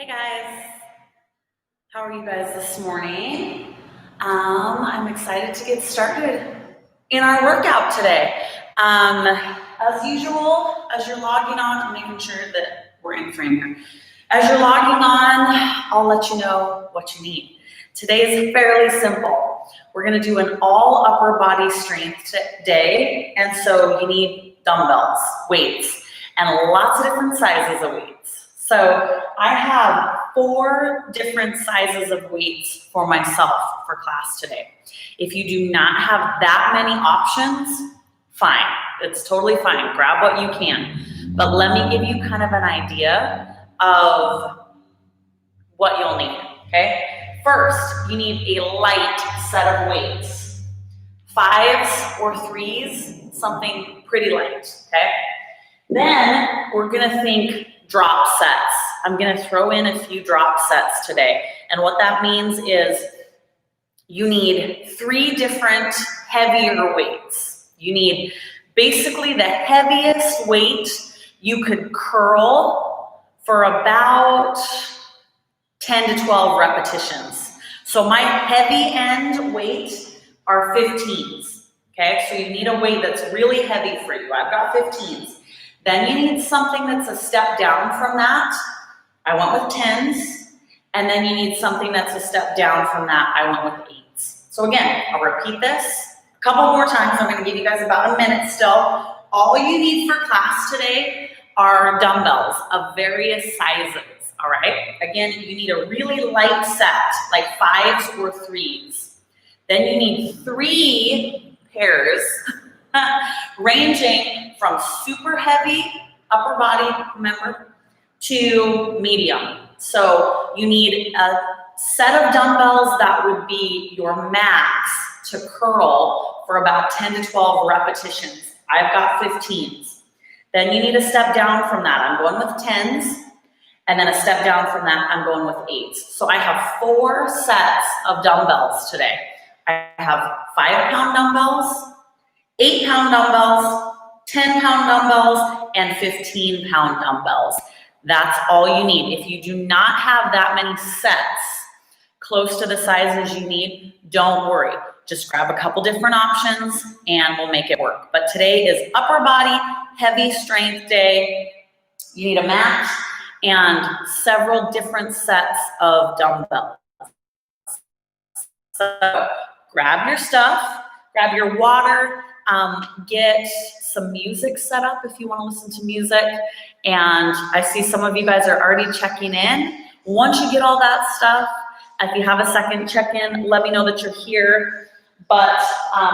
Hey guys, how are you guys this morning? I'm excited to get started in our workout today. As usual, as you're logging on, I'm making sure that we're in frame here. As you're logging on, I'll let you know what you need. Today is fairly simple. We're gonna do an all upper body strength day, and so you need dumbbells, weights, and lots of different sizes of weights. So I have 4 different sizes of weights for myself for class today. If you do not have that many options, fine, it's totally fine, grab what you can. But let me give you kind of an idea of what you'll need, okay? First, you need a light set of weights. 5s or 3s, something pretty light, okay? Then we're gonna think drop sets. I'm gonna throw in a few drop sets today. And what that means is you need 3 different heavier weights. You need basically the heaviest weight you could curl for about 10 to 12 repetitions. So my heavy end weight are 15s, okay? So you need a weight that's really heavy for you. I've got 15s. Then you need something that's a step down from that. I went with 10s. And then you need something that's a step down from that. I went with 8s. So again, I'll repeat this a couple more times. I'm gonna give you guys about a minute still. All you need for class today are dumbbells of various sizes, all right? Again, you need a really light set, like 5s or 3s. Then you need 3 pairs, ranging from super heavy upper body, remember, to medium. So you need a set of dumbbells that would be your max to curl for about 10 to 12 repetitions. I've got 15s. Then you need a step down from that. I'm going with 10s. And then a step down from that, I'm going with 8s. So I have 4 sets of dumbbells today. I have 5-pound dumbbells, 8-pound dumbbells, 10-pound dumbbells, and 15-pound dumbbells. That's all you need. If you do not have that many sets close to the sizes you need, don't worry. Just grab a couple different options and we'll make it work. But today is upper body, heavy strength day. You need a mat and several different sets of dumbbells. So grab your stuff, grab your water, get some music set up if you want to listen to music. And I see some of you guys are already checking in. Once you get all that stuff, if you have a second check-in, let me know that you're here. But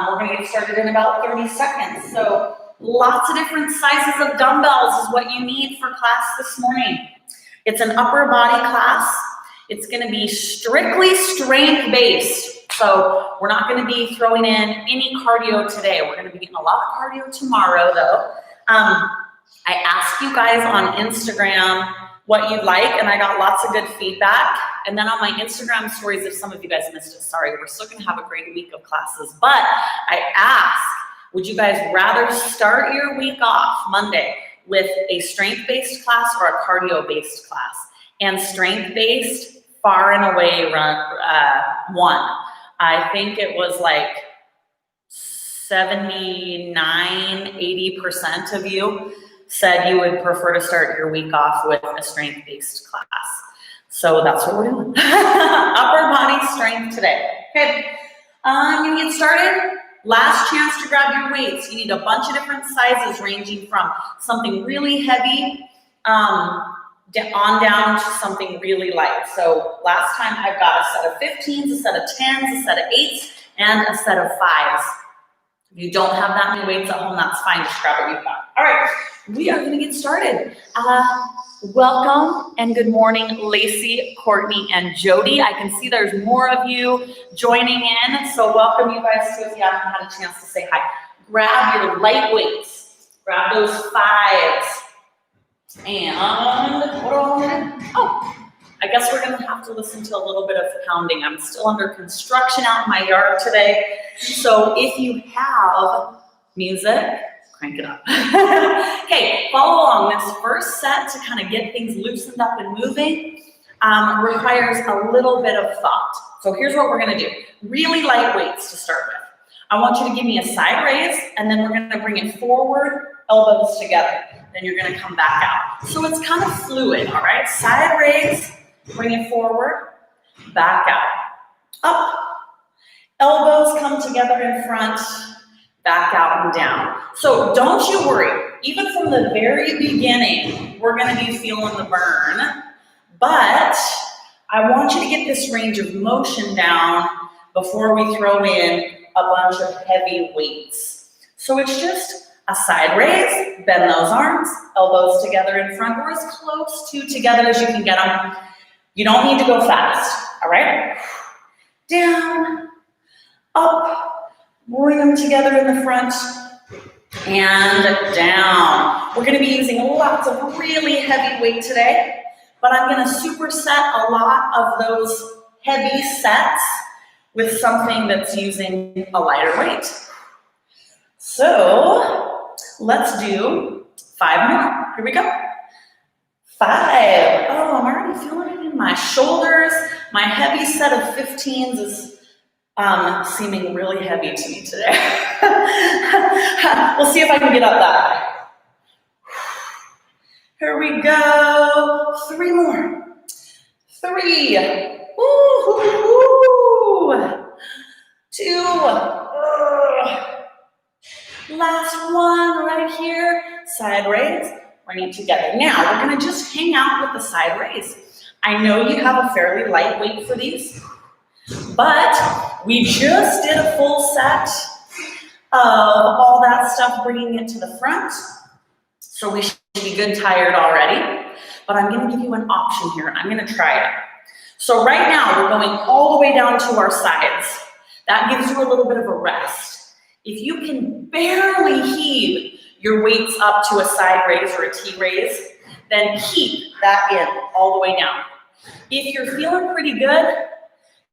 we're going to get started in about 30 seconds. So lots of different sizes of dumbbells is what you need for class this morning. It's an upper body class. It's going to be strictly strength-based. So we're not going to be throwing in any cardio today. We're going to be getting a lot of cardio tomorrow, though. I asked you guys on Instagram what you'd like, and I got lots of good feedback. And then on my Instagram stories, if some of you guys missed it, sorry, we're still going to have a great week of classes. But I asked, would you guys rather start your week off Monday with a strength-based class or a cardio-based class? And strength-based, far and away, won. I think it was like 79, 80% of you said you would prefer to start your week off with a strength-based class. So that's what we're doing. Upper body strength today. Okay, I'm gonna get started. Last chance to grab your weights. You need a bunch of different sizes ranging from something really heavy on down to something really light. So last time I've got a set of 15s, a set of 10s, a set of 8s, and a set of 5s. If you don't have that many weights at home, that's fine. Just grab what you've got. All right, we are going to get started. Welcome and good morning, Lacey, Courtney, and Jody. I can see there's more of you joining in, so welcome you guys too if you haven't had a chance to say hi. Grab your light weights. Grab those 5s. And what do I want to do? Oh, I guess we're going to have to listen to a little bit of pounding. I'm still under construction out in my yard today. So if you have music, crank it up. Okay, follow along. This first set to kind of get things loosened up and moving. requires a little bit of thought. So here's what we're gonna do. Really light weights to start with. I want you to give me a side raise, and then we're gonna bring it forward, elbows together. Then you're gonna come back out. So it's kind of fluid, all right? Side raise, bring it forward, back out. Up, elbows come together in front, back out and down. So don't you worry. Even from the very beginning, we're gonna be feeling the burn, but I want you to get this range of motion down before we throw in a bunch of heavy weights. So it's just a side raise, bend those arms, elbows together in front, or as close to together as you can get them. You don't need to go fast, all right? Down, up, bring them together in the front, and down. We're gonna be using lots of really heavy weight today, but I'm gonna superset a lot of those heavy sets with something that's using a lighter weight. So let's do 5 more. Here we go. 5. Oh, I'm already feeling it in my shoulders. My heavy set of 15s is seeming really heavy to me today. We'll see if I can get up that high. Here we go. 3 more. 3. Woo-hoo-hoo. 2. Last one right here. Side raise. Bring it together. Now we're going to just hang out with the side raise. I know you have a fairly light weight for these, but we just did a full set of all that stuff, bringing it to the front. So we should be good tired already, but I'm going to give you an option here. I'm going to try it. So right now we're going all the way down to our sides. That gives you a little bit of a rest. If you can barely heave your weights up to a side raise or a T raise, then keep that in all the way down. If you're feeling pretty good,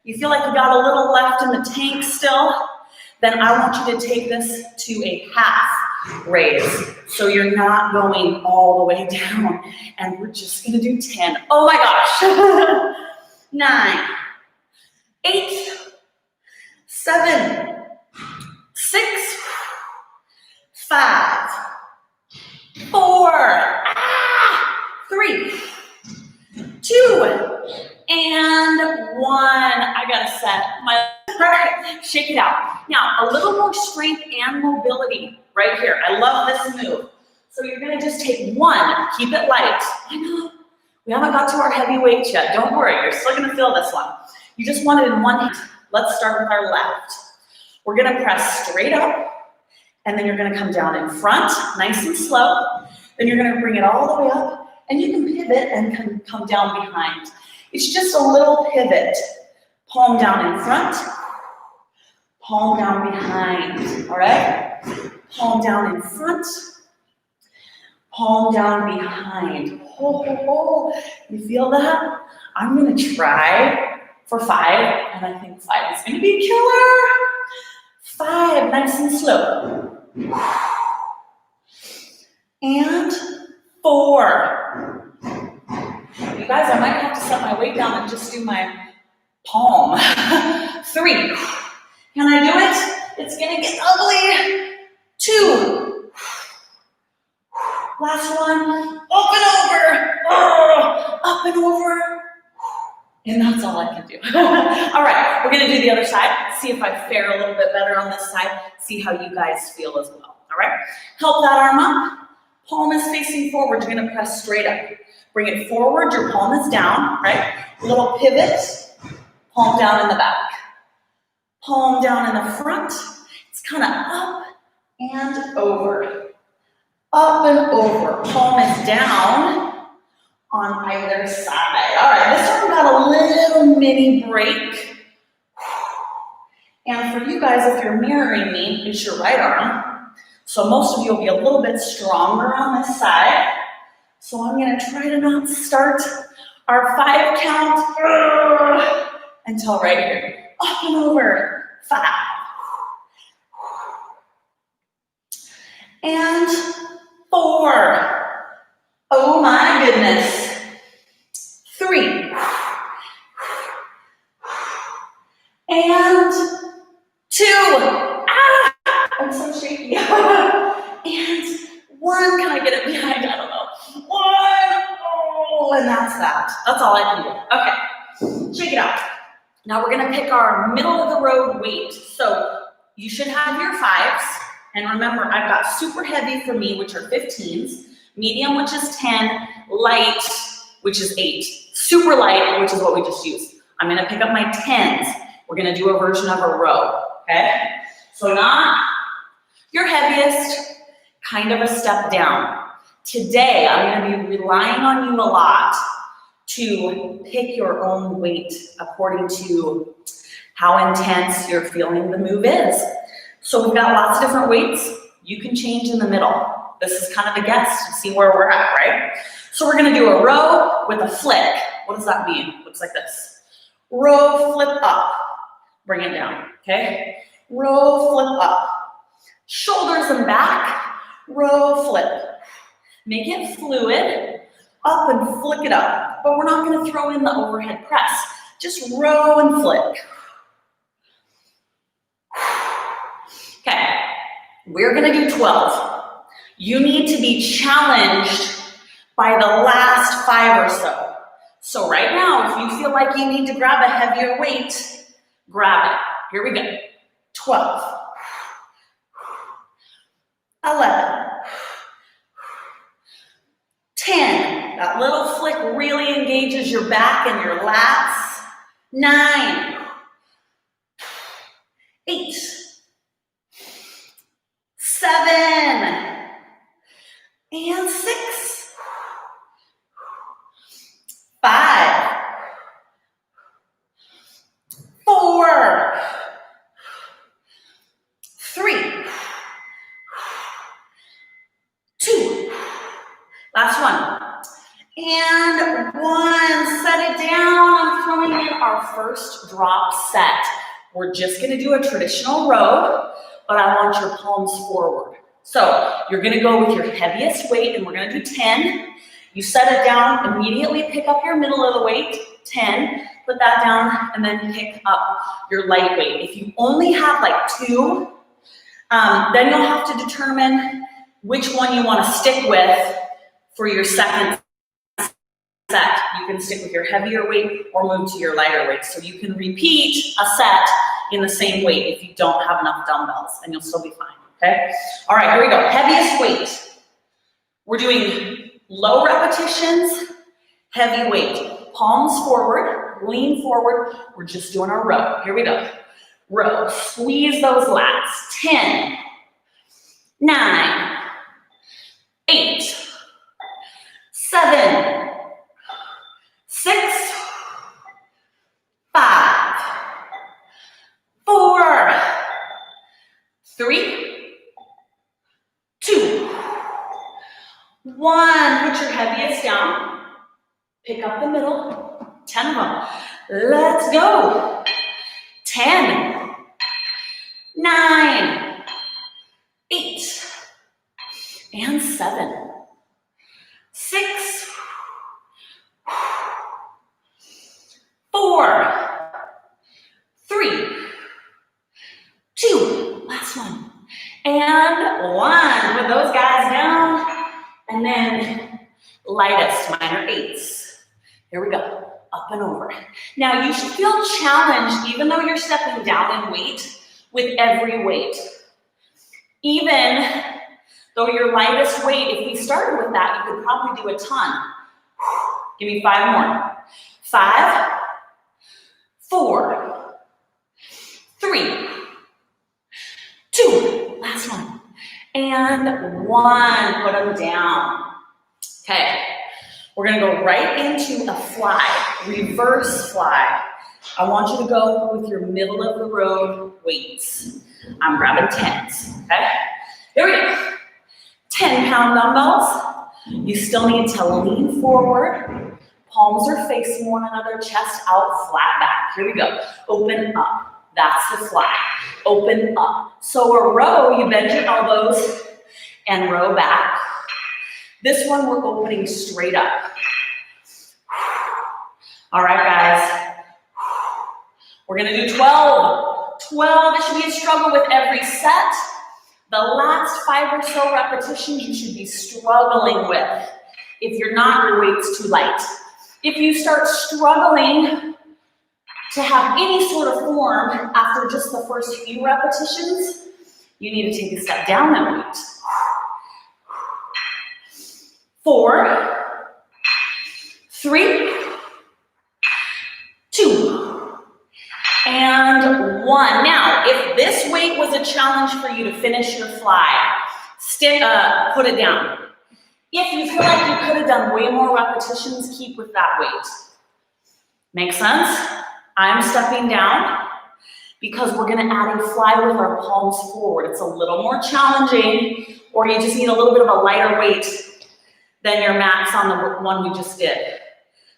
you feel like you got a little left in the tank still, then I want you to take this to a half raise. So you're not going all the way down. And we're just gonna do 10. Oh my gosh. 9, 8, 7, 6, 5, 4, 3, 2, and 1. I gotta set my, all right, shake it out. Now, a little more strength and mobility right here. I love this move. So you're gonna just take 1, keep it light. I know, we haven't got to our heavy weights yet. Don't worry, you're still gonna feel this one. You just want it in one hand. Let's start with our left. We're gonna press straight up, and then you're gonna come down in front, nice and slow. Then you're gonna bring it all the way up, and you can pivot and come down behind. It's just a little pivot. Palm down in front, palm down behind, all right? Palm down in front, palm down behind. Oh, you feel that? I'm gonna try for 5, and I think 5 is gonna be killer. 5, nice and slow. And 4. You guys, I might have to set my weight down and just do my palm. 3. Can I do it? It's gonna get ugly. 2. Last one. Up and over. Oh, up and over. And that's all I can do. All right, we're gonna do the other side. See if I fare a little bit better on this side. See how you guys feel as well. All right, help that arm up. Palm is facing forward. You're gonna press straight up. Bring it forward, your palm is down, right? A little pivot, palm down in the back. Palm down in the front. It's kind of up and over. Up and over. Palm is down on either side. All right, this one got a little mini break. And for you guys, if you're mirroring me, it's your right arm. So most of you will be a little bit stronger on this side. So I'm gonna try to not start our 5 count until right here. Up and over, 5. And 4. Oh my goodness. 3. that. That's all I can do. Okay, shake it out. Now we're gonna pick our middle of the road weight. So you should have your 5s. And remember, I've got super heavy for me, which are 15s, medium, which is 10, light, which is 8, super light, which is what we just used. I'm gonna pick up my 10s. We're gonna do a version of a row, okay? So not your heaviest, kind of a step down. Today, I'm gonna be relying on you a lot to pick your own weight according to how intense you're feeling the move is. So we've got lots of different weights. You can change in the middle. This is kind of a guess to see where we're at, right? So we're gonna do a row with a flick. What does that mean? Looks like this. Row, flip up. Bring it down, okay? Row, flip up. Shoulders and back, row, flip. Make it fluid, up and flick it up. But we're not gonna throw in the overhead press. Just row and flick. Okay, we're gonna do 12. You need to be challenged by the last 5 or so. So right now, if you feel like you need to grab a heavier weight, grab it. Here we go. 12, 11, 10. That little flick really engages your back and your lats. 9, 8, 7, and 6, 5, 4, 3, 2, last one, and 1. Set it down. I'm throwing in our first drop set. We're just gonna do a traditional row, but I want your palms forward. So you're gonna go with your heaviest weight, and we're gonna do 10. You set it down, immediately pick up your middle of the weight, 10, put that down, and then pick up your light weight. If you only have like 2, then you'll have to determine which one you wanna stick with for your second set. You can stick with your heavier weight or move to your lighter weight. So you can repeat a set in the same weight if you don't have enough dumbbells, and you'll still be fine, okay? All right, here we go. Heaviest weight. We're doing low repetitions, heavy weight. Palms forward, lean forward. We're just doing our row. Here we go. Row. Squeeze those lats. 10, 9, 8, 7, 6, 5, 4, 3, 2, 1. Put your heaviest down. Pick up the middle. 10 of them. Let's go. 10, 9, 8, and 7, 6, 4, 3, 2, last one, and 1. Put those guys down, and then lightest, minor 8s. Here we go, up and over. Now you should feel challenged even though you're stepping down in weight with every weight. Even though your lightest weight, if we started with that, you could probably do a ton. Give me 5 more. 5, 4, 3, 2, last one, and 1. Put them down. Okay, we're gonna go right into a fly, reverse fly. I want you to go with your middle of the road weights. I'm grabbing 10s, okay? Here we go. 10-pound dumbbells. You still need to lean forward. Palms are facing one another, chest out, flat back. Here we go. Open up. That's the fly. Open up. So a row, you bend your elbows and row back. This one, we're opening straight up. All right, guys. We're gonna do 12. 12, it should be a struggle with every set. The last 5 or so repetitions you should be struggling with. If you're not, your weight's too light. If you start struggling to have any sort of form after just the first few repetitions, you need to take a step down that weight. 4, 3, 2, and 1. Now, if this weight was a challenge for you to finish your fly, put it down. If you feel like you could have done way more repetitions, keep with that weight. Make sense? I'm stepping down because we're gonna add a fly with our palms forward. It's a little more challenging, or you just need a little bit of a lighter weight than your max on the one we just did.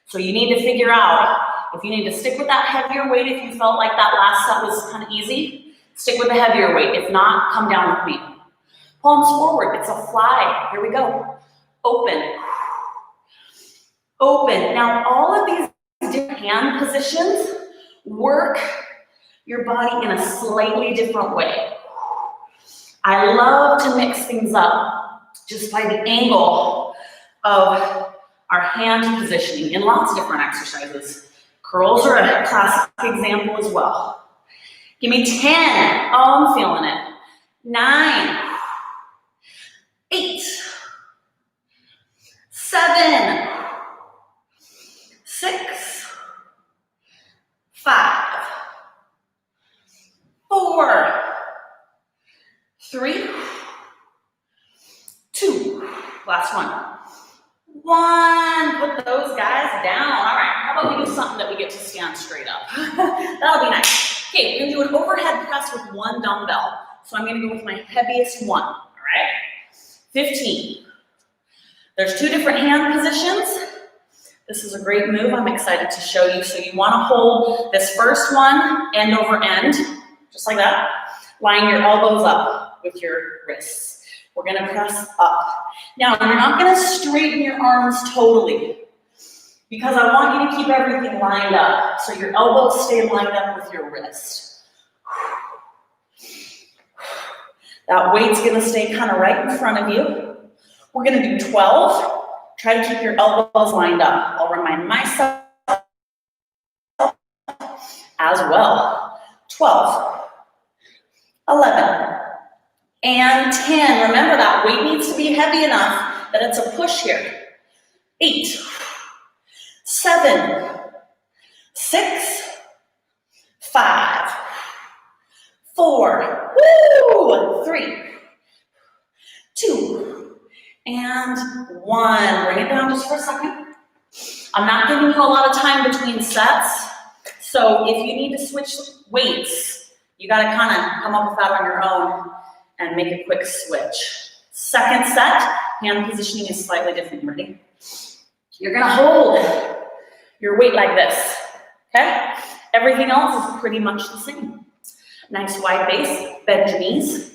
So you need to figure out if you need to stick with that heavier weight. If you felt like that last set was kind of easy, stick with the heavier weight. If not, come down with me. Palms forward, it's a fly. Here we go. Open. Open. Now, all of these different hand positions work your body in a slightly different way. I love to mix things up just by the angle of our hand positioning in lots of different exercises. Curls are a classic example as well. Give me 10. Oh, I'm feeling it. 9, 8, 7, 6, 5, 4, 3, 2, last one. 1, put those guys down. All right, how about we do something that we get to stand straight up? That'll be nice. Okay, we're gonna do an overhead press with 1 dumbbell. So I'm gonna go with my heaviest one, all right? 15. There's 2 different hand positions. This is a great move I'm excited to show you. So you wanna hold this first one end over end, just like that. Line your elbows up with your wrists. We're gonna press up. Now, you're not gonna straighten your arms totally because I want you to keep everything lined up. So your elbows stay lined up with your wrist. That weight's gonna stay kind of right in front of you. We're gonna do 12. Try to keep your elbows lined up. I'll remind myself as well. 12, 11, and 10. Remember that weight needs to be heavy enough that it's a push here. 8, 7, 6, 5, 4, 3, 2, and 1. Bring it down just for a second. I'm not giving you a lot of time between sets, so if you need to switch weights, you gotta kind of come up with that on your own and make a quick switch. Second set, hand positioning is slightly different. Ready? You're gonna hold your weight like this, okay? Everything else is pretty much the same. Nice wide base, bend your knees.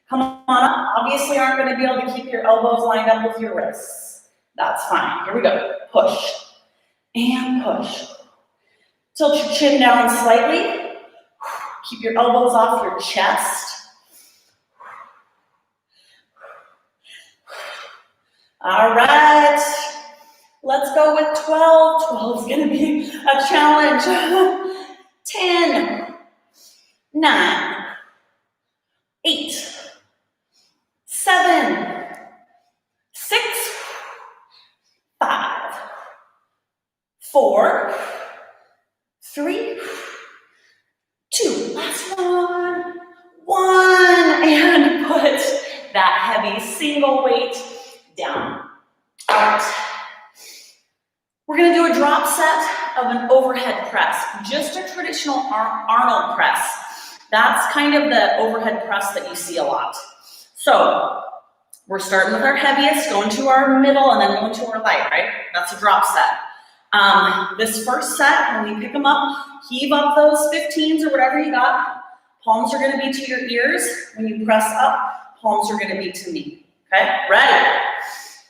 Come on up. Obviously aren't gonna be able to keep your elbows lined up with your wrists. That's fine. Here we go. Push and push. Tilt your chin down slightly. Keep your elbows off your chest. All right, let's go with 12. 12 is gonna be a challenge. 10, 9, 8, 7, 6, 5, 4, 3, 2, last one, 1, and put that heavy single weight down. All right. We're gonna do a drop set of an overhead press, just a traditional Arnold press. That's kind of the overhead press that you see a lot. So we're starting with our heaviest, going to our middle, and then going to our light, right? That's a drop set. This first set, when we pick them up, heave up those 15s or whatever you got. Palms are gonna be to your ears. When you press up, palms are gonna be to me. Okay, ready?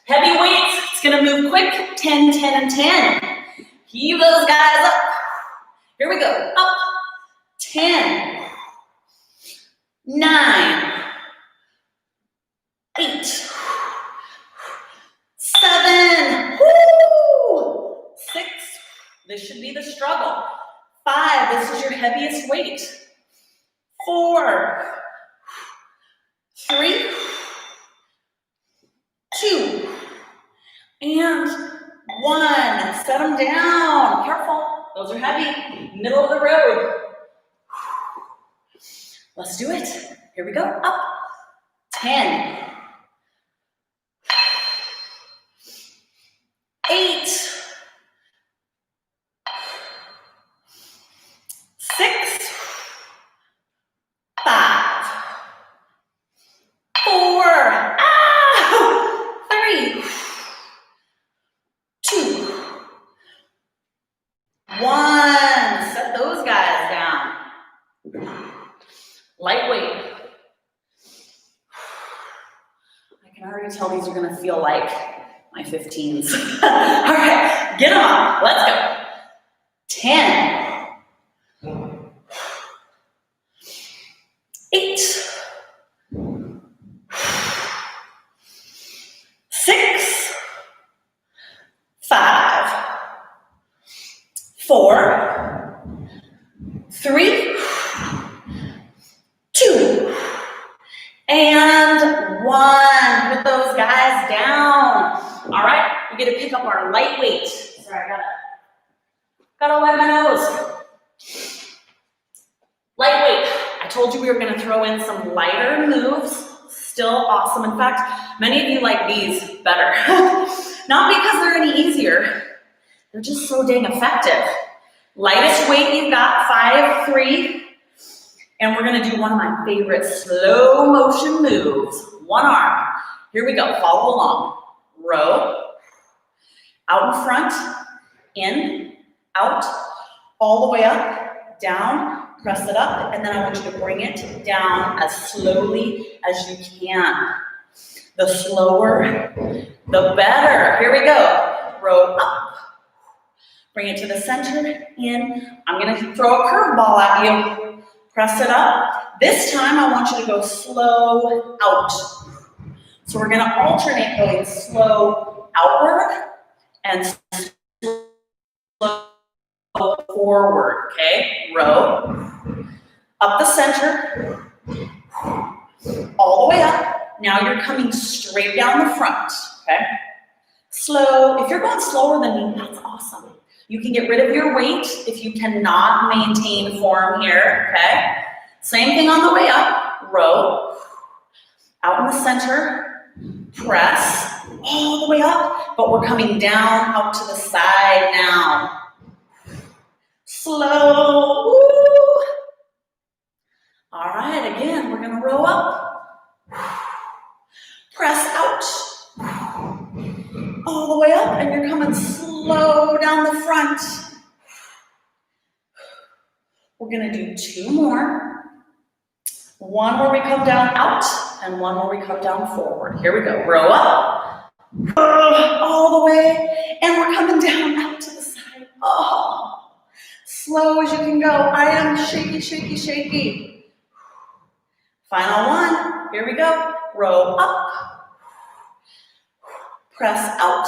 Heavy weights, it's gonna move quick. 10, 10, and 10. Heave those guys up. Here we go, up. 10, 9, 8, 7, 6, weight. 4, 3, 2, and 1. Set them down. Careful, those are heavy. Middle of the road. Let's do it. Here we go. Up. 10, 8, 6, 5, 4, 3, 2, 1. Set those guys down. Lightweight. I can already tell these are gonna feel like my 15s. All right, get them up. Let's go. 10, 8, 6, 5, 4, 3, 2, and 1. Put those guys down. All right, we get to pick up our lightweight. Sorry, I gotta wipe my nose. Lightweight. I told you we were gonna throw in some lighter moves. Still awesome. In fact, many of you like these better. Not because they're any easier. They're just so dang effective. Lightest weight you've got, 5, 3. And we're gonna do one of my favorite slow motion moves. One arm. Here we go, follow along. Row, out in front, in, out, all the way up, down, press it up, and then I want you to bring it down as slowly as you can. The slower, the better. Here we go. Row up, bring it to the center, in. I'm gonna throw a curveball at you. Press it up. This time I want you to go slow out. So we're gonna alternate going slow outward and slow forward, okay? Row, up the center, all the way up. Now you're coming straight down the front, okay? Slow, if you're going slower than me, that's awesome. You can get rid of your weight if you cannot maintain form here, okay? Same thing on the way up, row, out in the center, press, all the way up, but we're coming down, out to the side now. Slow, woo. All right, again, we're gonna row up, press out, all the way up, and you're coming slow down the front. We're gonna do 2 more. One where we come down out, and one where we come down forward. Here we go, row up, all the way, and we're coming down out to the side. Oh, slow as you can go. I am shaky, shaky, shaky. Final one, here we go, row up, press out,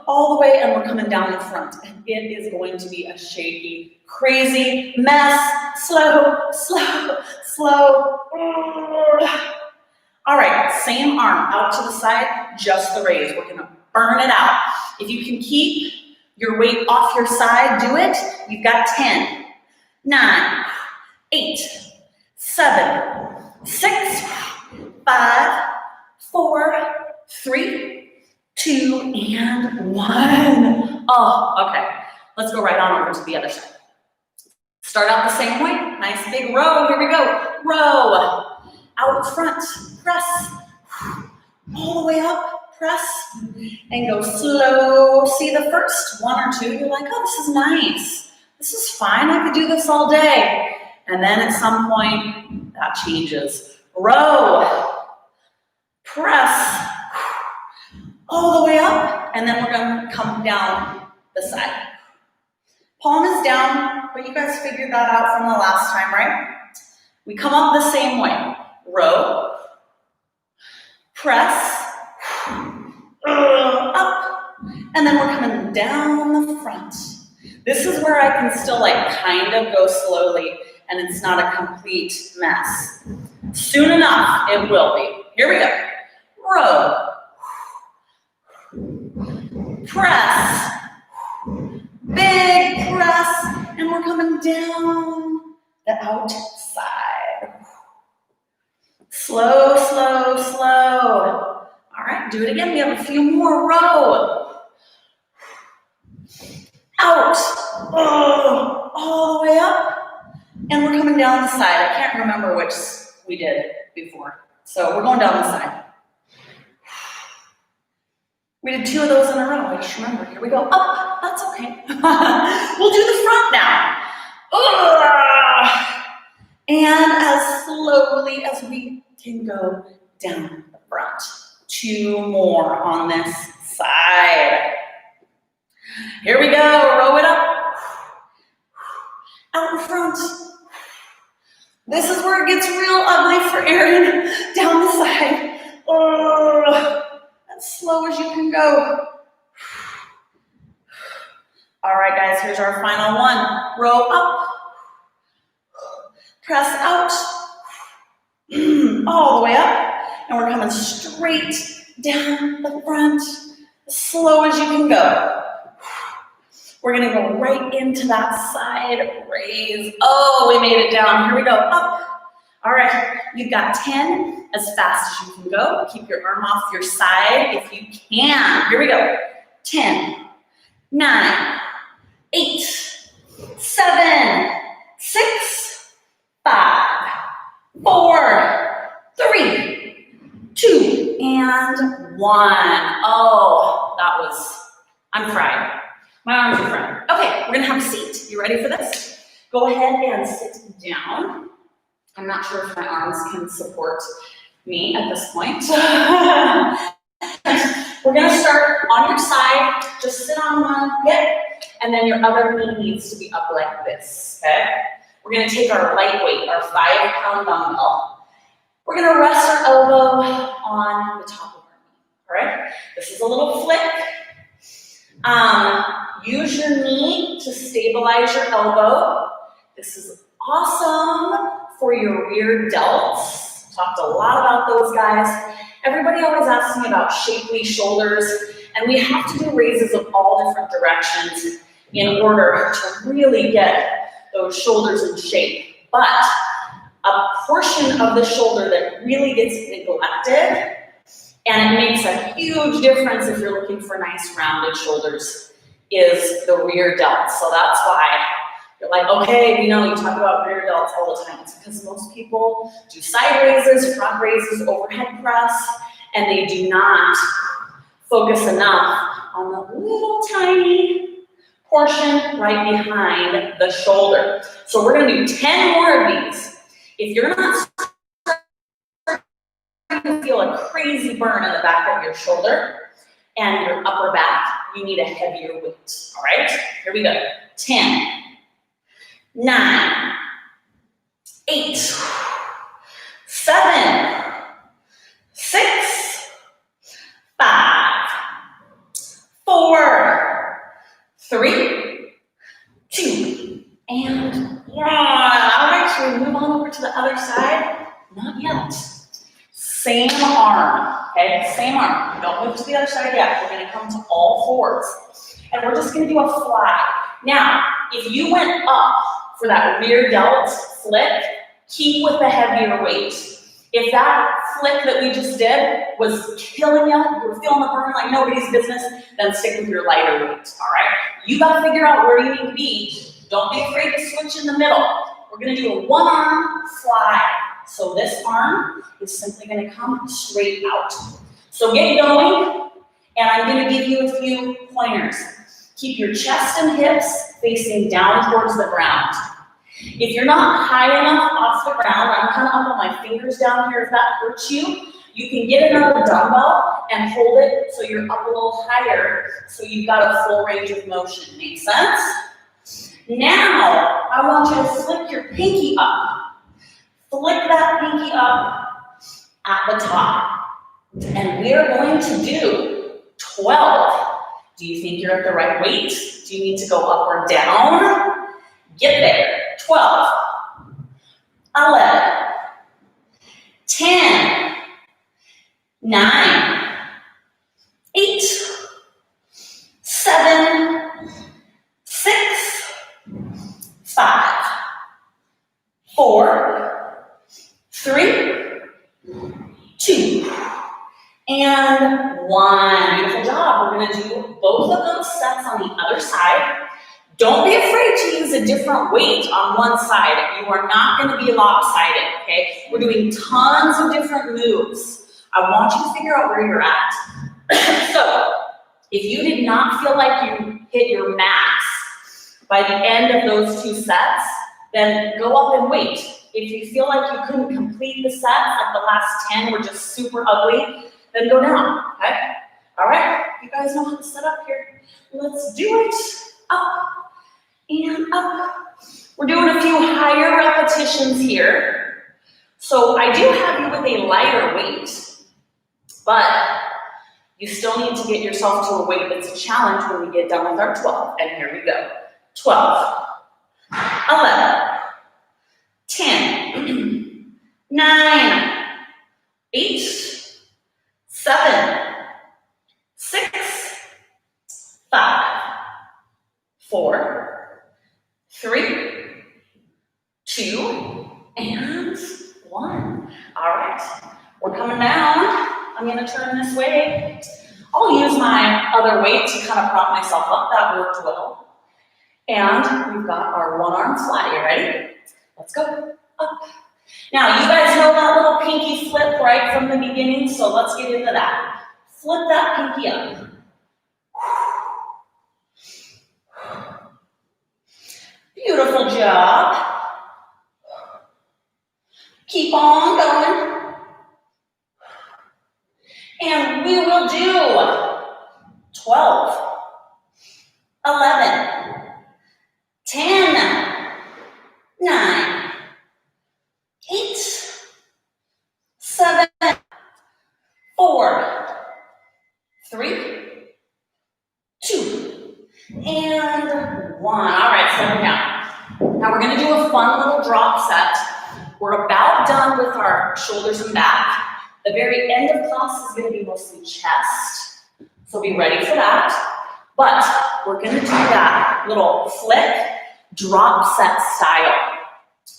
all the way, and we're coming down in front. And it is going to be a shaky, crazy mess. Slow, slow, slow. All right, same arm out to the side, just the raise. We're gonna burn it out. If you can keep your weight off your side, do it. You've got 10, 9, 8, 7, 6, 5, 4, 3, 2, and 1. Oh, okay. Let's go right on over to the other side. Start out the same way. Nice big row. Here we go. Row. Out front. Press. All the way up. Press. And go slow. See the first 1 or 2. You're like, oh, this is nice. This is fine. I could do this all day. And then at some point, that changes. Row. Press. All the way up, and then we're gonna come down the side. Palm is down, but you guys figured that out from the last time, right? We come up the same way. Row, press, up, and then we're coming down the front. This is where I can still like kind of go slowly and it's not a complete mess. Soon enough, it will be. Here we go. Row. Press. Big press. And we're coming down the outside. Slow, slow, slow. All right, do it again. We have a few more. Row. Out. Oh, all the way up. And we're coming down the side. I can't remember which we did before. So we're going down the side. We did 2 of those in a row. I just remember. Here we go. Up. That's okay. We'll do the front now. And as slowly as we can go down the front. 2 more on this side. Here we go. Row it up. Out in front. This is where it gets real ugly for Erin. Down the side. As slow as you can go. All right, guys, here's our final one. Row up. Press out. All the way up. And we're coming straight down the front. As slow as you can go. We're gonna go right into that side raise. Oh, we made it down. Here we go, up. All right, you've got 10 as fast as you can go. Keep your arm off your side if you can. Here we go. 10, 9, 8, 7, 6, 5, 4, 3, 2, and 1. Oh, that was, I'm fried. My arms are fried. Okay, we're gonna have a seat. You ready for this? Go ahead and sit down. I'm not sure if my arms can support me at this point. We're gonna start on your side. Just sit on one hip, and then your other knee needs to be up like this, okay? We're gonna take our lightweight, our 5-pound dumbbell. We're gonna rest our elbow on the top of our knee, all right? This is a little flick. Use your knee to stabilize your elbow. This is awesome for your rear delts. Talked a lot about those guys. Everybody always asks me about shapely shoulders, and we have to do raises of all different directions in order to really get those shoulders in shape. But a portion of the shoulder that really gets neglected, and it makes a huge difference if you're looking for nice rounded shoulders, is the rear delt. So that's why you're like, okay, you know, you talk about rear delts all the time. It's because most people do side raises, front raises, overhead press, and they do not focus enough on the little tiny portion right behind the shoulder. So we're gonna do 10 more of these. If you're not starting to feel a crazy burn in the back of your shoulder and your upper back, you need a heavier weight, all right? Here we go. 10, 9, 8, 7, 6, 5, 4, 3, 2, and 1. All right, so we move on over to the other side. Not yet. Same arm, okay? Same arm. Don't move to the other side yet. We're gonna come to all fours. And we're just gonna do a fly. Now, if you went up for that rear delt flick, keep with the heavier weight. If that flick that we just did was killing you, you were feeling the burn like nobody's business, then stick with your lighter weight, all right? You gotta figure out where you need to be. Don't be afraid to switch in the middle. We're gonna do a one arm fly. So this arm is simply gonna come straight out. So get going, and I'm gonna give you a few pointers. Keep your chest and hips facing down towards the ground. If you're not high enough off the ground, I'm kind of up on my fingers down here if that hurts you, you can get another dumbbell and hold it so you're up a little higher so you've got a full range of motion. Make sense? Now, I want you to flick your pinky up. Flick that pinky up at the top. And we are going to do 12 Do you think you're at the right weight? Do you need to go up or down? Get there. 12, 11, 10, 9, 8, 7, 6, 5, 4, 3, 2, and 1. Beautiful job. We're going to do both of those sets on the other side. Don't be afraid to use a different weight on one side. You are not going to be lopsided, okay? We're doing tons of different moves. I want you to figure out where you're at. So, if you did not feel like you hit your max by the end of those 2 sets, then go up and wait. If you feel like you couldn't complete the sets, like the last 10 were just super ugly, then go down, okay? All right, you guys know how to set up here. Let's do it. Up and up. We're doing a few higher repetitions here. So I do have you with a lighter weight, but you still need to get yourself to a weight that's a challenge when we get done with our 12. And here we go. 12, 11, 10, 9, 8, 7, 6, 5, 4, 3, 2, and 1. All right, we're coming down. I'm gonna turn this way. I'll use my other weight to kind of prop myself up. That worked well. And we've got our one arm fly. You ready? Let's go. Up. Now, you guys know that little pinky flip right from the beginning, so let's get into that. Flip that pinky up. Beautiful job. Keep on going. And we will do 12, 11, 10, 9, 8, 7, 4, 3, 2, and 1. All right, settle down. Now we're going to do a fun little drop set. We're about done with our shoulders and back. The very end of class is going to be mostly chest, so be ready for that. But we're going to do that little flick drop set style.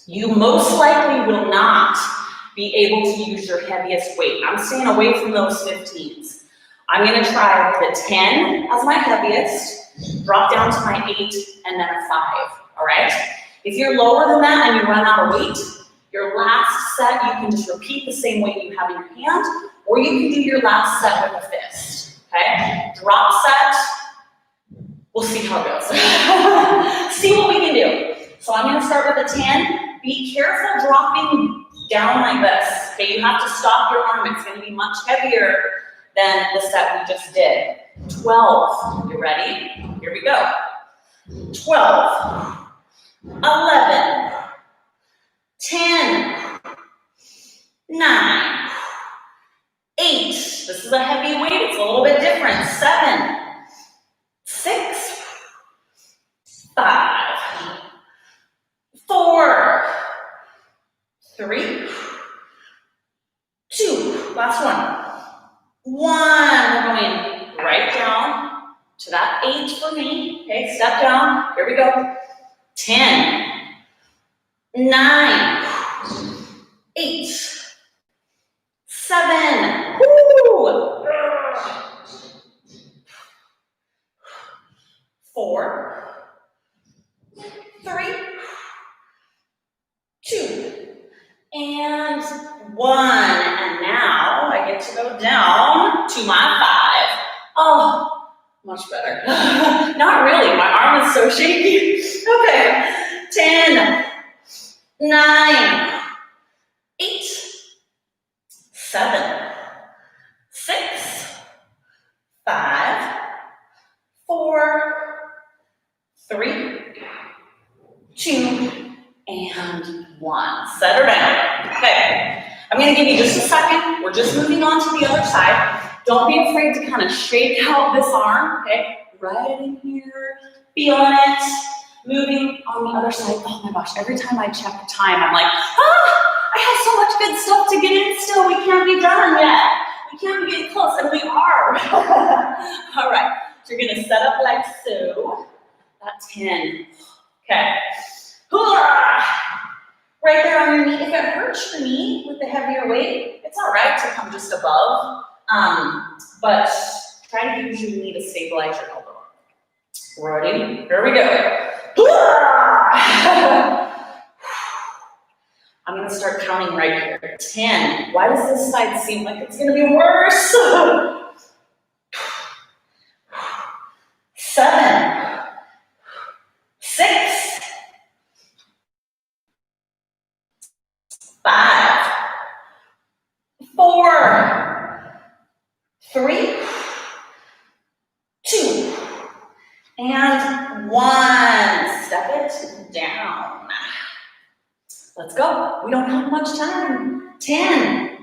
You most likely will not be able to use your heaviest weight. I'm staying away from those 15s. I'm going to try the 10 as my heaviest, drop down to my 8, and then a 5, all right? If you're lower than that and you run out of weight, your last set, you can just repeat the same weight you have in your hand, or you can do your last set with a fist, okay? Drop set, we'll see how it goes. See what we can do. So I'm gonna start with a 10. Be careful dropping down like this, okay? You have to stop your arm. It's gonna be much heavier than the set we just did. 12, you ready? Here we go. 12, 11, 10, 9, 8. This is a heavy weight. It's a little bit different. 7, 6, 5, 4, 3, 2. Last one. 1. We're going right down to that 8 for me. Okay, step down. Here we go. 10, 9, 8, 7, woo! 4, 3, 2, and 1. And now I get to go down to my 5. Oh, much better. Not really, my arm is so shaky. Okay, 10, 9, 8, 7, 6, 5, 4, 3, 2, and 1. Set her down. Okay. I'm going to give you just a second. We're just moving on to the other side. Don't be afraid to kind of shake out this arm, okay? right in here, feeling it, moving on the other side. Oh my gosh, every time I check the time, I'm like, I have so much good stuff to get in still. We can't be done yet. We can't be getting close, and we are. All right, so you're gonna set up like so. That's 10. Okay. Right there on your knee. If it hurts your knee with the heavier weight, it's all right to come just above, but try to use your knee to stabilize your elbow. Ready? Here we go. I'm going to start counting right here. 10. Why does this side seem like it's going to be worse? 7. 6. 5. 4. 3. 2. And 1. Step it down. Let's go. We don't have much time. 10.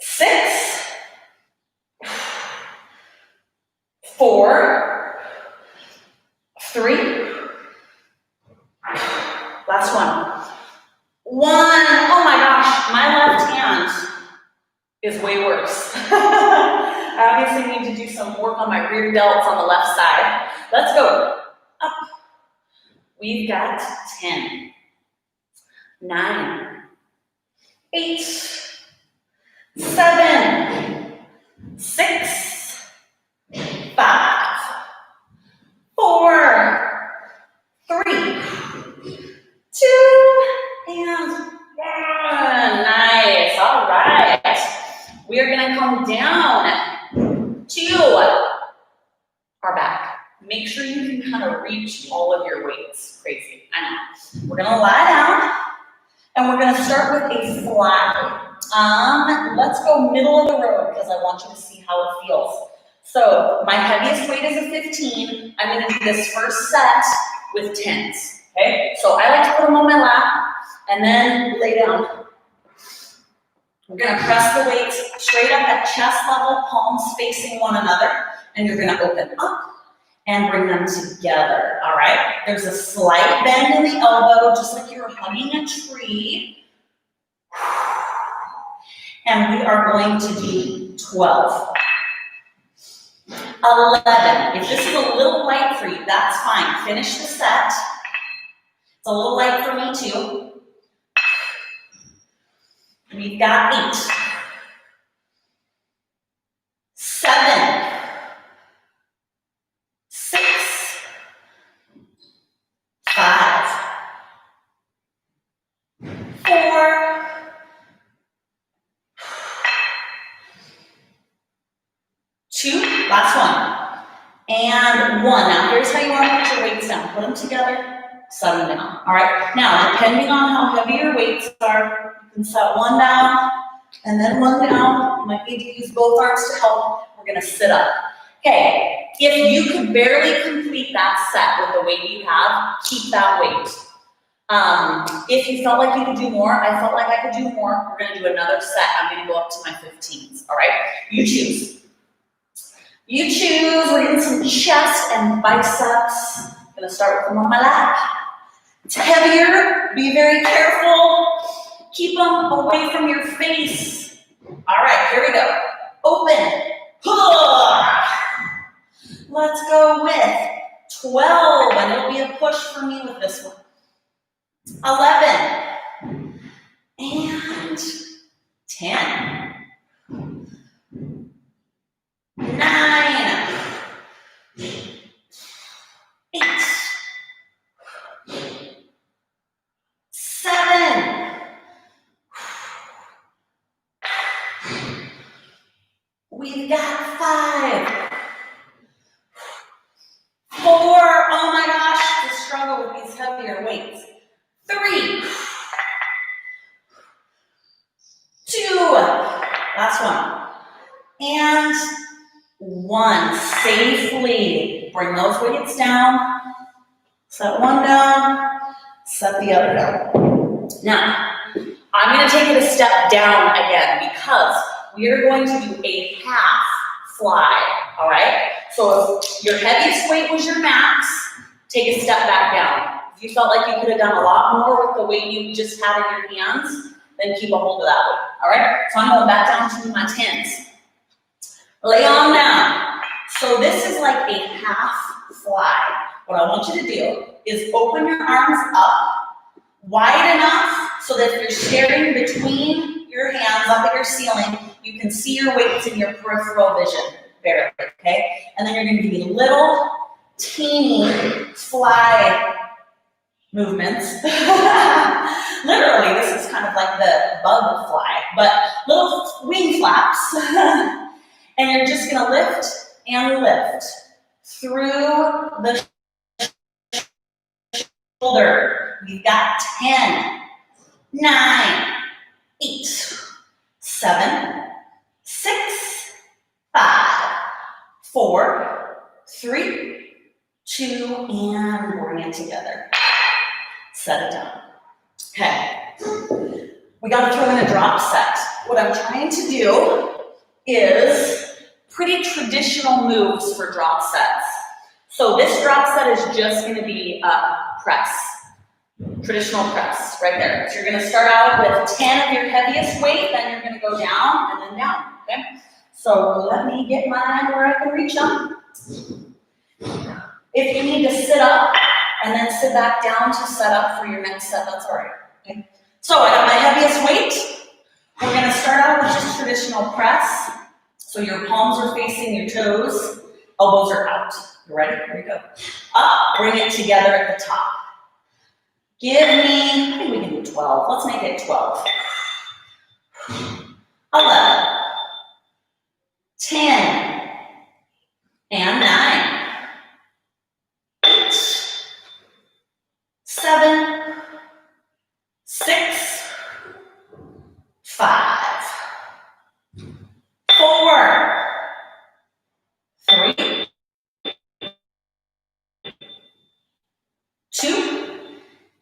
6. 4. 3. Last one. 1. Oh my gosh, my left hand is way worse. I obviously need to do some work on my rear delts on the left side. Let's go. Up. We've got 10, 9, 8, 7, 6, 5, 4, 3, 2, and 1. Nice. All right. We are going to come down to our back. Make sure you can kind of reach all of your weights. Crazy, I know. We're gonna lie down, and we're gonna start with a fly. Let's go middle of the road because I want you to see how it feels. So my heaviest weight is a 15. I'm gonna do this first set with 10s. Okay, so I like to put them on my lap and then lay down. We're gonna press the weights straight up at chest level, palms facing one another, and you're gonna open up and bring them together, all right? There's a slight bend in the elbow, just like you're hugging a tree. And we are going to do 12. 11. If this is a little light for you, that's fine. Finish the set. It's a little light for me too. We've got 8. 7. 6. 5. 4. 2. Last one. And 1. Now here's how you want to put your weights down. Put them together, set them down. All right. Now, depending on how heavy your weights are, you can set one down and then one down. You might need to use both arms to help. We're going to sit up. Okay. If you could barely complete that set with the weight you have, keep that weight. If you felt like you could do more, I felt like I could do more. We're going to do another set. I'm going to go up to my 15s. All right. You choose. You choose. We're getting some chest and biceps. I'm going to start with them on my lap. It's heavier. Be very careful. Keep them away from your face. All right, here we go. Open. Let's go with 12, and it'll be a push for me with this one. 11 and 10. 9, 8, 7. We've got 5. 4. Oh my gosh, the struggle with these heavier weights. 3. 2. Last one. And 1. Safely bring those weights down. Set one down. Set the other down. Now, I'm going to take it a step down again because we are going to do a half fly, all right? So if your heaviest weight was your max, take a step back down. If you felt like you could have done a lot more with the weight you just had in your hands, then keep a hold of that weight, all right? So I'm going back down to my 10s. Lay on down. So this is like a half fly. What I want you to do is open your arms up wide enough so that if you're staring between your hands up at your ceiling, you can see your weights in your peripheral vision, barely, okay? And then you're going to give me little, teeny fly movements. Literally, this is kind of like the bug fly, but little wing flaps. And you're just going to lift and lift through the shoulder. We've got 10, 9, 8, 7, 6, 5, 4, 3, 2, and bring it together. Set it down. Okay. We got to throw in a drop set. What I'm trying to do is pretty traditional moves for drop sets. So this drop set is just going to be a press. Traditional press, right there. So you're going to start out with 10 of your heaviest weight, then you're going to go down and then down, okay? So let me get mine where I can reach them. If you need to sit up and then sit back down to set up for your next set, that's all right, okay? So I got my heaviest weight. We're going to start out with just traditional press. So your palms are facing your toes, elbows are out. You ready? Here we go. Up, bring it together at the top. Give me, I think we can do 12. Let's make it 12. 11, 10, and 9, 8, 7, 6, 5, 4, 3, 2,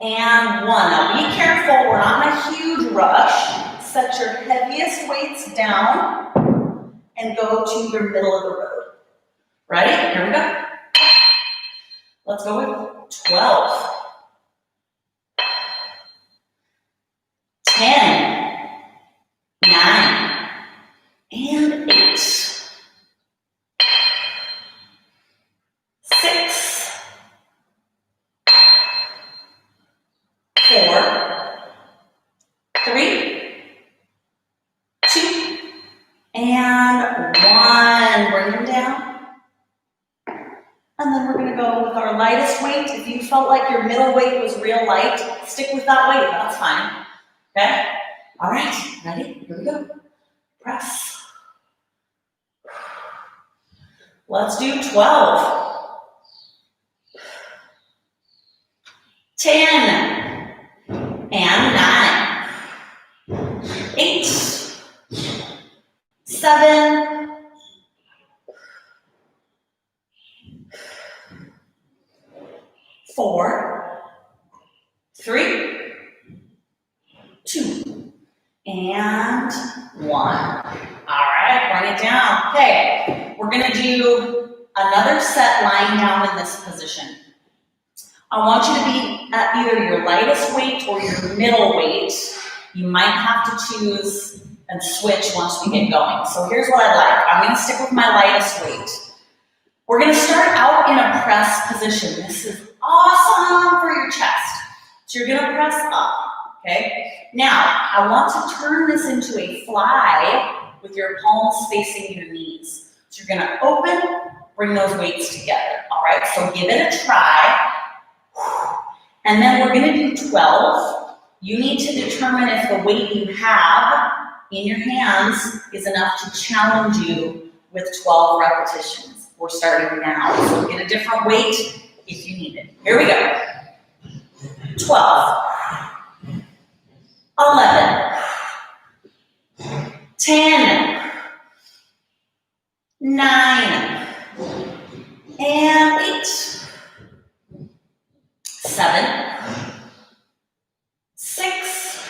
and 1. Now be careful, we're not in a huge rush. Set your heaviest weights down and go to your middle of the road. Ready? Here we go. Let's go with 12. 10, 9, and 8. 6, 4, 3, 2, and 1. Bring them down. And then we're going to go with our lightest weight. If you felt like your middle weight was real light, stick with that weight. That's fine. Okay? All right. Ready? Here we go. Press. Let's do 12. 10. And 9. 8. 7. 4. 3. 2. And 1. All right, bring it down. Okay, we're gonna do another set lying down in this position. I want you to be at either your lightest weight or your middle weight. You might have to choose and switch once we get going. So here's what I'd like. I'm gonna stick with my lightest weight. We're gonna start out in a press position. This is awesome for your chest. So you're gonna press up, okay? Now, I want to turn this into a fly with your palms facing your knees. So you're gonna open, bring those weights together, all right? So give it a try. And then we're gonna do 12. You need to determine if the weight you have in your hands is enough to challenge you with 12 repetitions. We're starting now, so get a different weight if you need it. Here we go. 12, 11, 10, 9, and 8, 7, 6,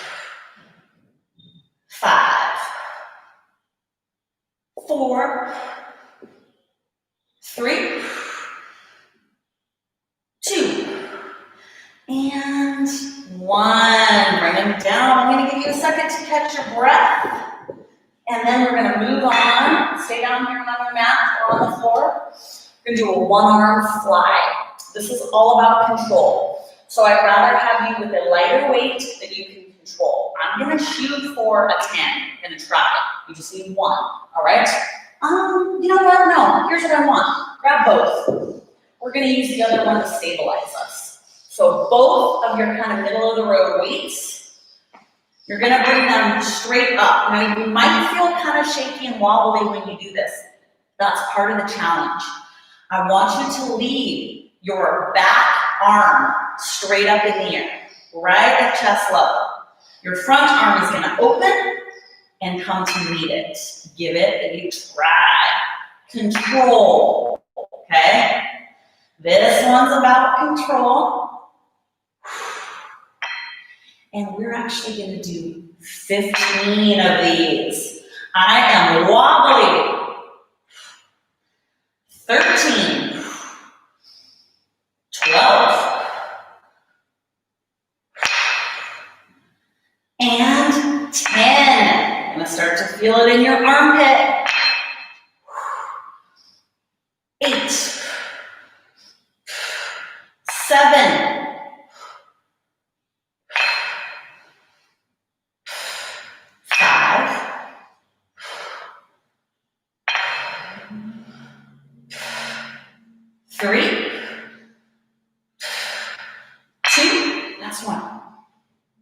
5, And one, bring them down. I'm gonna give you a second to catch your breath. And then we're gonna move on. Stay down here on your mat or on the floor. We're gonna do a one-arm fly. This is all about control. So I'd rather have you with a lighter weight that you can control. I'm gonna shoot for a 10. I'm gonna try. You just need one, all right? You know what? No, here's what I want. Grab both. We're gonna use the other one to stabilize us. So both of your kind of middle of the road weights, you're gonna bring them straight up. Now you might feel kind of shaky and wobbly when you do this. That's part of the challenge. I want you to leave your back arm straight up in the air, right at chest level. Your front arm is gonna open and come to meet it. Give it a try. Control, okay? This one's about control. And we're actually gonna do 15 of these. I am wobbly. 13, 12, and 10. You're gonna start to feel it in your armpit. 8, 7, 5, 3, 2, that's 1.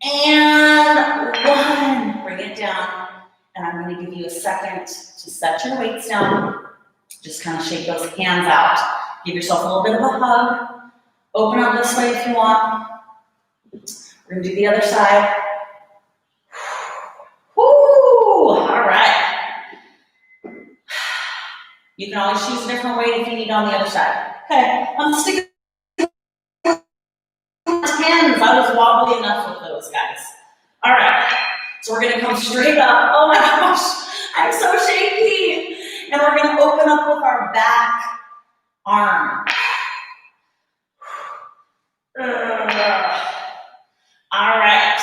And 1. Bring it down. And I'm going to give you a second to set your weights down. Just kind of shake those hands out. Give yourself a little bit of a hug. Open up this way if you want. We're going to do the other side. Woo! All right. You can always choose a different weight if you need on the other side. Okay, I'm sticking with 10s. I was wobbly enough with those guys. All right, so we're gonna come straight up. Oh my gosh, I'm so shaky. And we're gonna open up with our back arm. All right,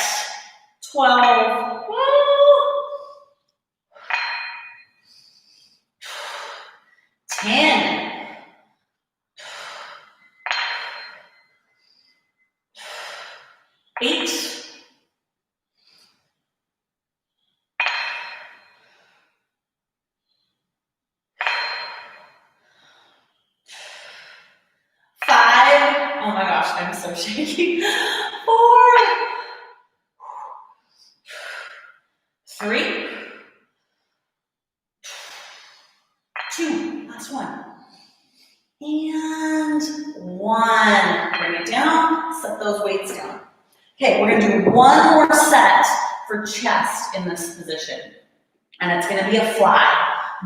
12. Woo. 10. 8. 5. Oh my gosh, I'm so shaky. 4. 3. 2. Last one. And 1. Bring it down. Set those weights down. Okay, we're gonna do one more set for chest in this position. And it's gonna be a fly.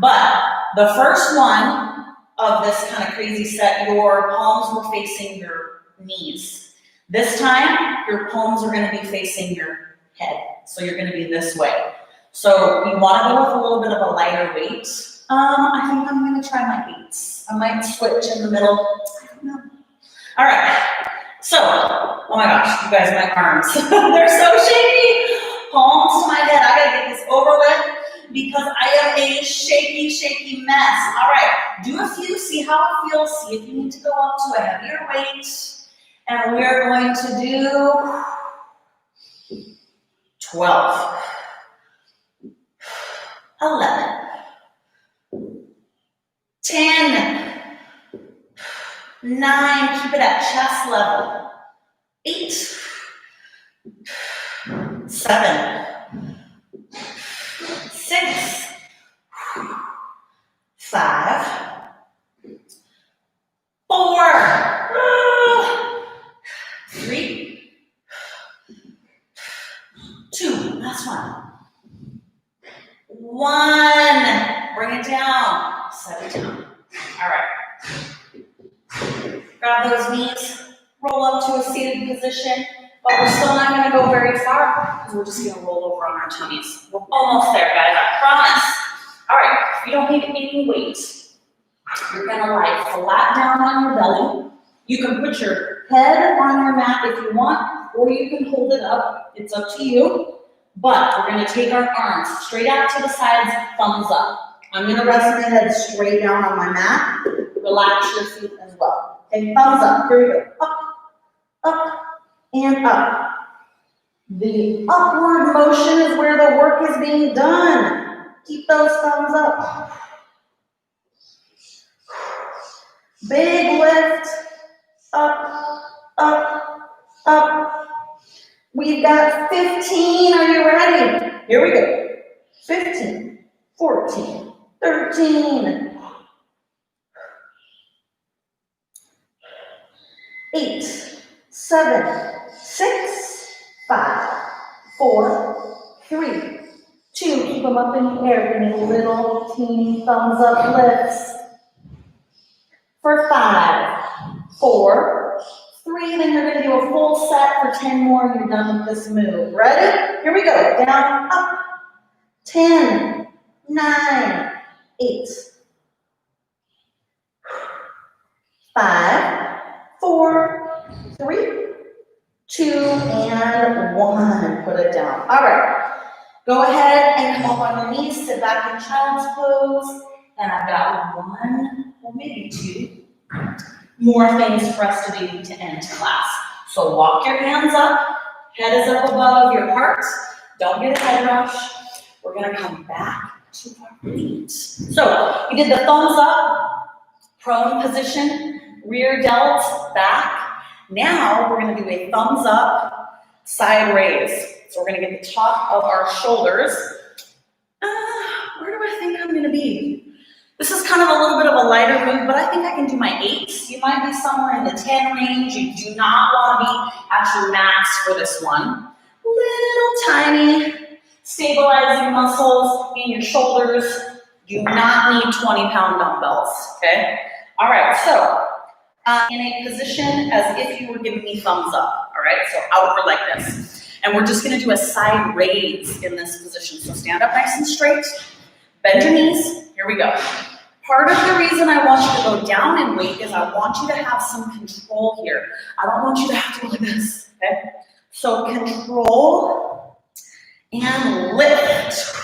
But the first one of this kind of crazy set, your palms were facing your knees. This time, your palms are gonna be facing your head. So you're gonna be this way. So you wanna go with a little bit of a lighter weight. I think I'm gonna try my 8s. I might switch in the middle, I don't know. All right, so, oh my gosh, you guys, my arms, they're so shaky. Palms to my head, I gotta get this over with because I am a shaky, shaky mess. All right, do a few, see how it feels, see if you need to go up to a heavier weight. And we're going to do 12, 11, 10, 9, keep it at chest level, 8, 7, 6, 5, 4, 3, 2, last one, 1, bring it down, set it down. All right. Grab those knees, roll up to a seated position, but we're still not gonna go very far because we're just gonna roll over on our tummies. We're almost there, guys, I promise. All right, you don't need any weight. You're gonna lie flat down on your belly. You can put your head on your mat if you want, or you can hold it up. It's up to you. But we're gonna take our arms straight out to the sides, thumbs up. I'm gonna rest my head straight down on my mat. Relax your feet as well. Okay, thumbs up. Here we go. Up, and up. The upward motion is where the work is being done. Keep those thumbs up. Big lift. Up, up, up. We've got 15. Are you ready? Here we go. 15, 14, 13, 8, 7, 6, 5, 4, 3, 2. Keep them up in the air. Give me little teeny thumbs up lifts. For 5, 4, 3. Then you're going to do a full set for 10 more and you're done with this move. Ready? Here we go. Down, up. 10, 9, 8, 5, 4, 3, 2, and 1. Put it down. All right. Go ahead and come up on your knees, sit back in child's pose. And I've got 1, or maybe 2 more things for us to do to end class. So walk your hands up, head is up above your heart. Don't get a head rush. We're gonna come back to our feet. So we did the thumbs up, prone position, rear delt, back. Now we're gonna do a thumbs up, side raise. So we're gonna get the top of our shoulders. Where do I think I'm gonna be? This is kind of a little bit of a lighter move, but I think I can do my 8s. You might be somewhere in the 10 range. You do not want to be at your max for this one. Little tiny stabilizing muscles in your shoulders. Do not need 20-pound dumbbells, okay? All right, so in a position as if you were giving me thumbs up, all right? So outward like this. And we're just gonna do a side raise in this position. So stand up nice and straight, bend your knees, here we go. Part of the reason I want you to go down in weight is I want you to have some control here. I don't want you to have to go like this, okay? So control and lift.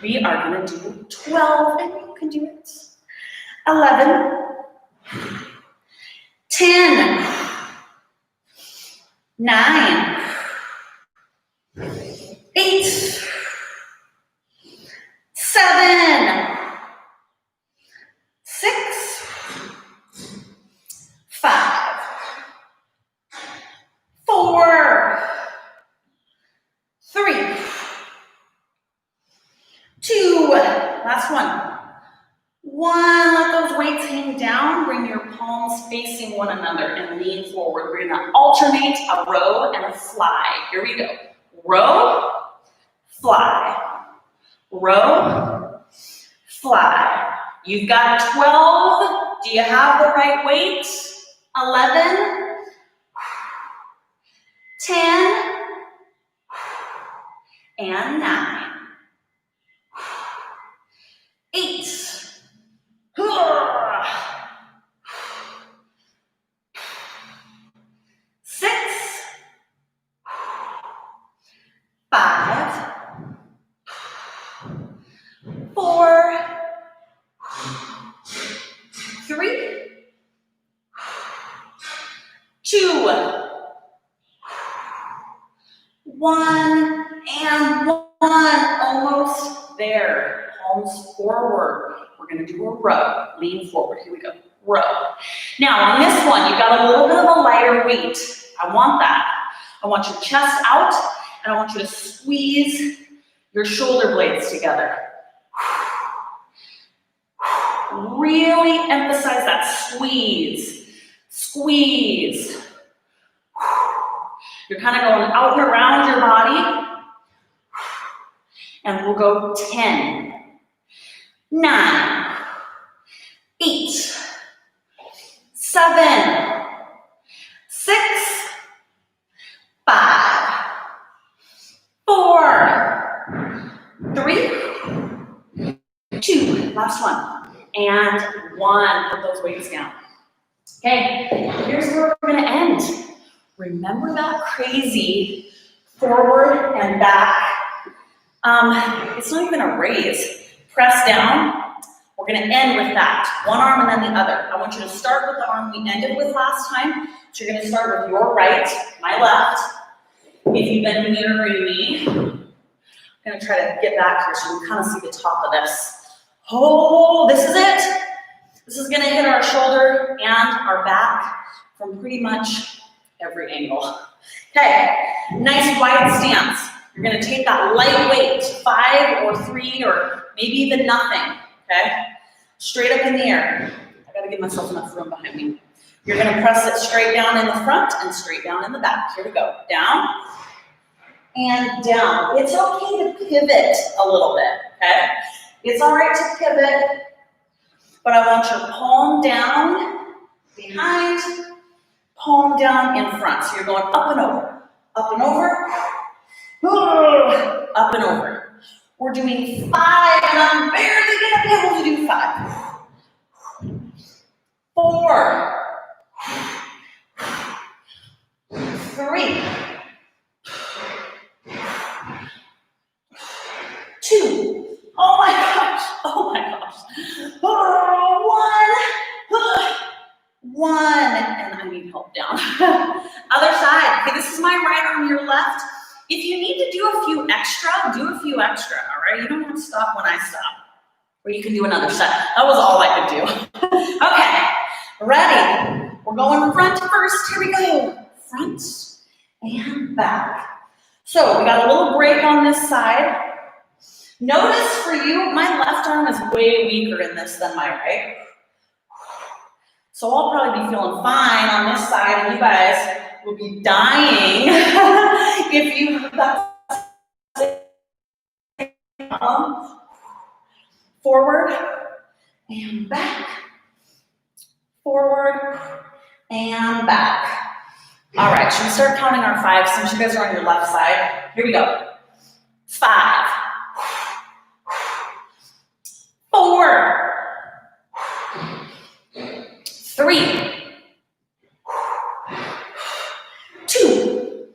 We are gonna do 12, and you can do it. 11, 10, 9, 8, 7, 6, 5, 4, 3, 2, last one. 1, let those weights hang down, bring your palms facing one another and lean forward. We're gonna alternate a row and a fly. Here we go. Row, fly, row, fly. You've got 12. Do you have the right weight? 11, 10, and 9, 8, 6, 5, 4, 3, 2, 1, and 1. Almost there. Palms forward. We're going to do a row. Lean forward. Here we go. Row. Now on this one, you've got a little bit of a lighter weight. I want that. I want your chest out, and I want you to squeeze your shoulder blades together. Really emphasize that squeeze. Squeeze. You're kind of going out and around your body. And we'll go 10, 9, 8, 7, 6, 5, 4, 3, 2, last one, and 1. Put those weights down. Okay, here's where we're gonna end. Remember that crazy forward and back. It's not even a raise. Press down. We're gonna end with that. One arm and then the other. I want you to start with the arm we ended with last time. So you're gonna start with your right, my left. If you've been mirroring me, I'm gonna try to get back here so you can kind of see the top of this. Oh, this is it. This is gonna hit our shoulder and our back from pretty much every angle. Okay, nice wide stance. You're gonna take that light weight, 5 or 3 or maybe even nothing, okay? Straight up in the air. I gotta give myself enough room behind me. You're gonna press it straight down in the front and straight down in the back. Here we go, down and down. It's okay to pivot a little bit, okay? It's all right to pivot, but I want your palm down behind, palm down in front. So you're going up and over, up and over, up and over. We're doing 5, and I'm barely gonna be able to do 5. 4, 3, 2. Oh my gosh. Oh my gosh. 1. And I need help down. Other side. Okay, this is my right arm, your left. If you need to do a few extra, do a few extra, all right? You don't have to stop when I stop. Or you can do another set. That was all I could do. Okay, ready? We're going front first. Here we go. Front and back. So we got a little break on this side. Notice for you, my left arm is way weaker in this than my right. So I'll probably be feeling fine on this side, and you guys will be dying if you have that forward and back, forward and back. All right, should we start counting our 5 since you guys are on your left side? Here we go. 5, 4, 3, 2,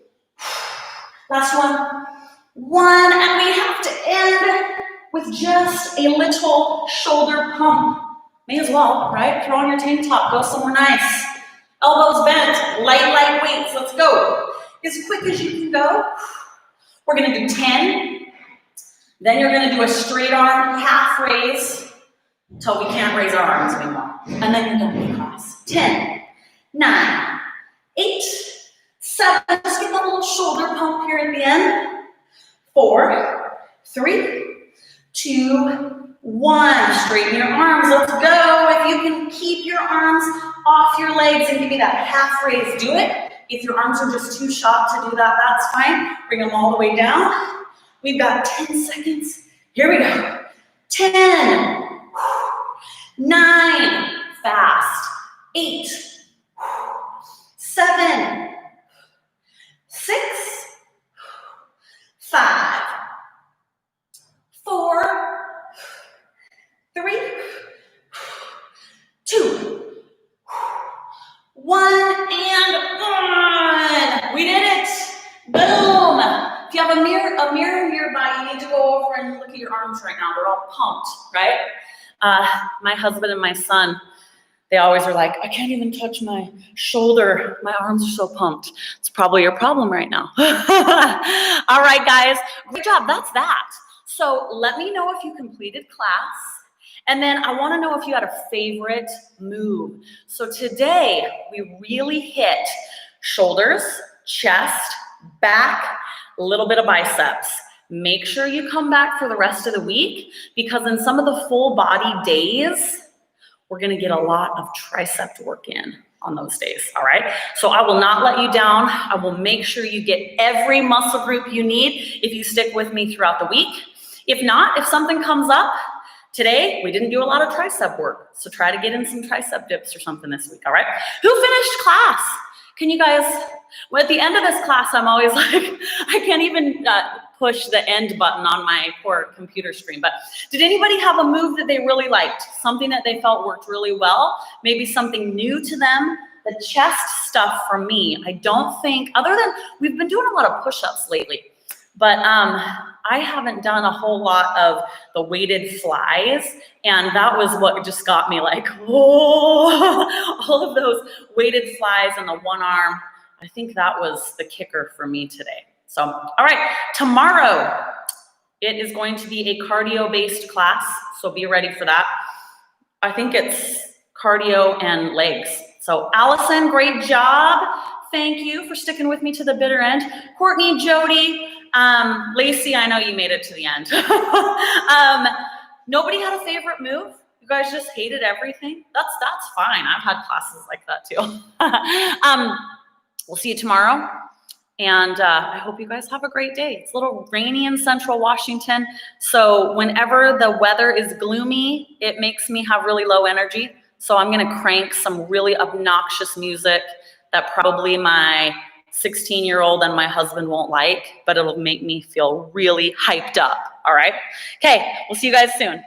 last one, 1, and we have to end with just a little shoulder pump. May as well, right? Throw on your tank top, go somewhere nice. Elbows bent, light weights, let's go. As quick as you can go. We're gonna do 10. Then you're gonna do a straight arm half raise until we can't raise our arms anymore. And then you're done with class. 10, 9, 8, 7. Just get that little shoulder pump here at the end. 4, 3, 2, 1. Straighten your arms. Let's go. If you can keep your arms off your legs and give me that half raise, do it. If your arms are just too short to do that, that's fine. Bring them all the way down. We've got 10 seconds. Here we go. 10, 9, fast. 8, 7, 6, 5, 4, 3, 2, 1, and 1. We did it. Boom. If you have a mirror nearby, you need to go over and look at your arms right now. They're all pumped, right? My husband and my son, they always are like, I can't even touch my shoulder. My arms are so pumped. It's probably your problem right now. All right, guys. Great job. That's that. So let me know if you completed class. And then I want to know if you had a favorite move. So today we really hit shoulders, chest, back, a little bit of biceps. Make sure you come back for the rest of the week because in some of the full body days, we're going to get a lot of tricep work in on those days, all right? So I will not let you down. I will make sure you get every muscle group you need if you stick with me throughout the week. If not, if something comes up, today we didn't do a lot of tricep work, so try to get in some tricep dips or something this week, all right? Who finished class? Can you guys, well, at the end of this class, I'm always like, I can't even push the end button on my poor computer screen. But did anybody have a move that they really liked? Something that they felt worked really well? Maybe something new to them? The chest stuff for me, I don't think, other than we've been doing a lot of push-ups lately, but I haven't done a whole lot of the weighted flies, and that was what just got me like, whoa, all of those weighted flies and the one arm. I think that was the kicker for me today. So, all right, tomorrow it is going to be a cardio-based class, so be ready for that. I think it's cardio and legs. So Allison, great job. Thank you for sticking with me to the bitter end. Courtney, Jody, Lacey, I know you made it to the end. Nobody had a favorite move? You guys just hated everything? That's fine. I've had classes like that too. We'll see you tomorrow. And I hope you guys have a great day. It's a little rainy in Central Washington. So whenever the weather is gloomy, it makes me have really low energy. So I'm gonna crank some really obnoxious music that probably my 16-year-old and my husband won't like, but it'll make me feel really hyped up, all right? Okay, we'll see you guys soon.